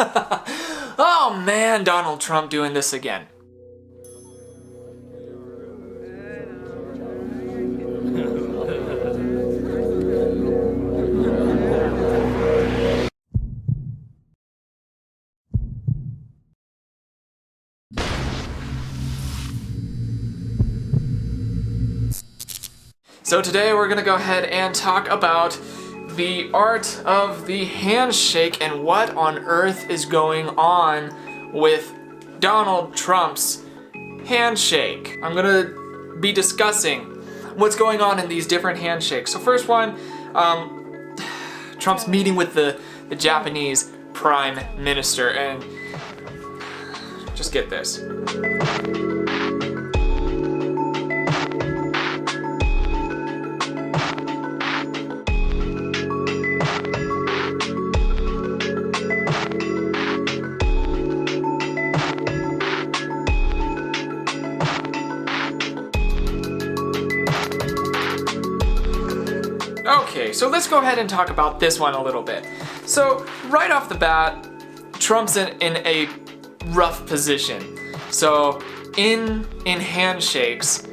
Oh man, Donald Trump doing this again. So today we're gonna go ahead and talk about the art of the handshake and what on earth is going on with Donald Trump's handshake. I'm gonna be discussing what's going on in these different handshakes. So first one, Trump's meeting with the Japanese Prime Minister, and just get this. Okay, so let's go ahead and talk about this one a little bit. So right off the bat, Trump's in a rough position. So in handshakes,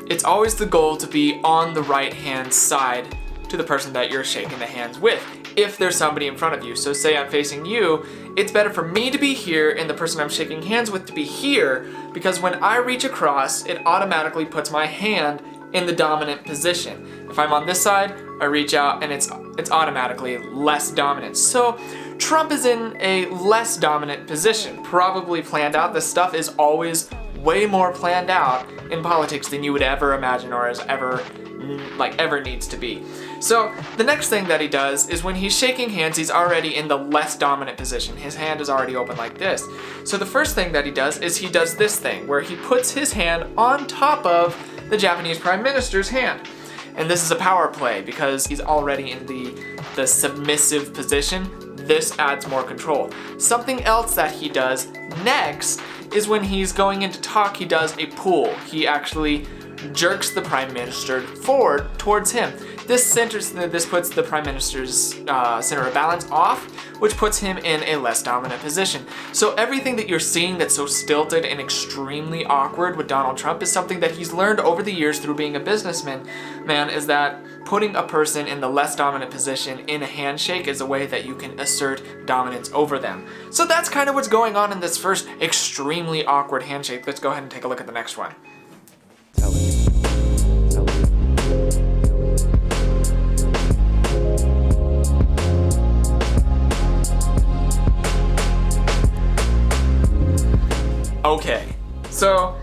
it's always the goal to be on the right hand side to the person that you're shaking the hands with, if there's somebody in front of you. So say I'm facing you, it's better for me to be here and the person I'm shaking hands with to be here, because when I reach across, it automatically puts my hand in the dominant position. If I'm on this side, I reach out and it's automatically less dominant. So Trump is in a less dominant position, probably planned out. This stuff is always way more planned out in politics than you would ever imagine or as ever needs to be. So the next thing that he does is when he's shaking hands, he's already in the less dominant position. His hand is already open like this. So the first thing that he does is he does this thing where he puts his hand on top of the Japanese Prime Minister's hand. And this is a power play because he's already in the submissive position. This adds more control. Something else that he does next is when he's going in to talk, he does a pull. He actually jerks the Prime Minister forward towards him. This puts the Prime Minister's center of balance off, which puts him in a less dominant position. So everything that you're seeing that's so stilted and extremely awkward with Donald Trump is something that he's learned over the years through being a businessman, is that putting a person in the less dominant position in a handshake is a way that you can assert dominance over them. So that's kind of what's going on in this first extremely awkward handshake. Let's go ahead and take a look at the next one. Okay, so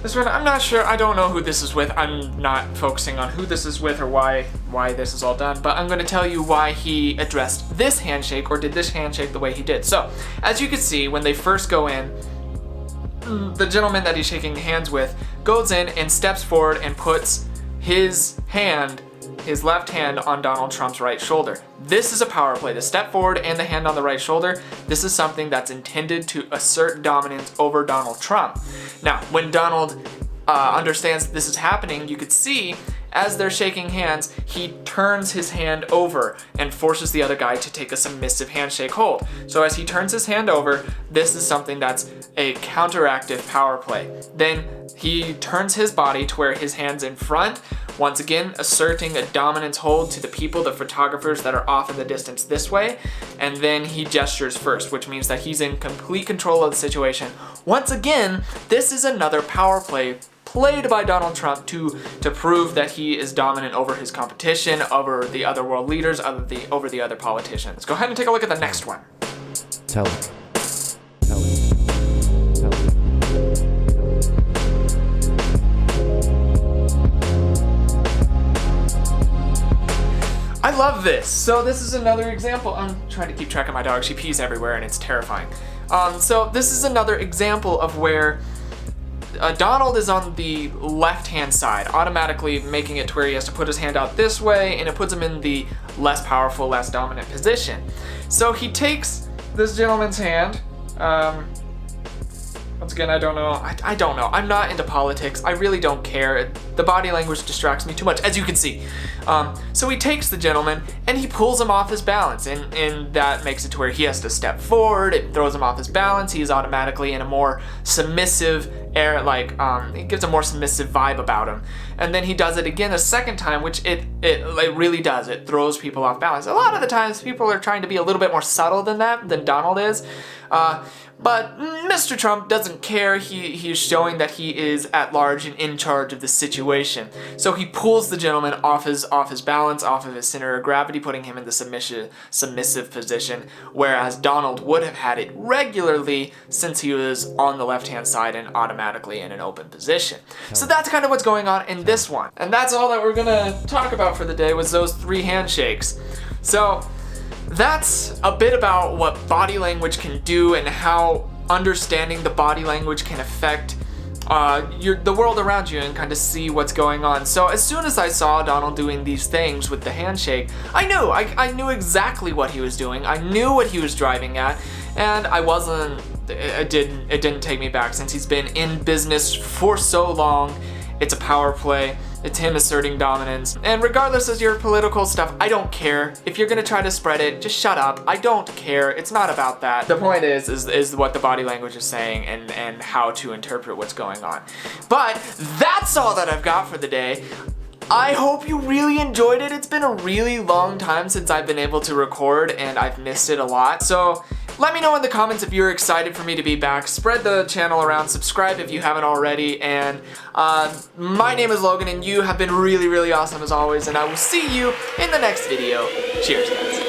this one, I'm not sure, I don't know who this is with. I'm not focusing on who this is with or why this is all done, but I'm going to tell you why he addressed this handshake or did this handshake the way he did. So, as you can see, when they first go in, the gentleman that he's shaking hands with goes in and steps forward and puts his left hand on Donald Trump's right shoulder. This is a power play. The step forward and the hand on the right shoulder, this is something that's intended to assert dominance over Donald Trump. Now, when Donald understands this is happening, you could see as they're shaking hands, he turns his hand over and forces the other guy to take a submissive handshake hold. So as he turns his hand over, this is something that's a counteractive power play. Then he turns his body to where his hand's in front, once again asserting a dominance hold to the people, the photographers that are off in the distance this way, and then he gestures first, which means that he's in complete control of the situation. Once again, this is another power play played by Donald Trump to prove that he is dominant over his competition, over the other world leaders, over the other politicians. Let's go ahead and take a look at the next one. Tell it. I love this. So this is another example. I'm trying to keep track of my dog. She pees everywhere and it's terrifying. So this is another example of where Donald is on the left-hand side, automatically making it to where he has to put his hand out this way, and it puts him in the less powerful, less dominant position. So he takes this gentleman's hand. Once again, I don't know. I don't know. I'm not into politics. I really don't care. The body language distracts me too much, as you can see. So he takes the gentleman and he pulls him off his balance, and that makes it to where he has to step forward. It throws him off his balance. He's automatically in a more submissive air, like it gives a more submissive vibe about him. And then he does it again a second time, which it really does. It throws people off balance. A lot of the times people are trying to be a little bit more subtle than that, than Donald is. But Mr. Trump doesn't care. He's showing that he is at large and in charge of the situation. So he pulls the gentleman off his balance, off of his center of gravity, putting him in the submissive position, whereas Donald would have had it regularly since he was on the left-hand side and automatically in an open position. So that's kind of what's going on in this one. And that's all that we're gonna talk about for the day, was those 3 handshakes. So that's a bit about what body language can do and how understanding the body language can affect the world around you and kind of see what's going on. So as soon as I saw Donald doing these things with the handshake, I knew exactly what he was doing. I knew what he was driving at, and it didn't take me back, since he's been in business for so long. It's a power play. It's him asserting dominance. And regardless of your political stuff, I don't care. If you're gonna try to spread it, just shut up. I don't care. It's not about that. The point is what the body language is saying and how to interpret what's going on. But that's all that I've got for the day. I hope you really enjoyed it. It's been a really long time since I've been able to record, and I've missed it a lot. So let me know in the comments if you're excited for me to be back. Spread the channel around, subscribe if you haven't already, and my name is Logan, and you have been really, really awesome as always, and I will see you in the next video. Cheers, guys.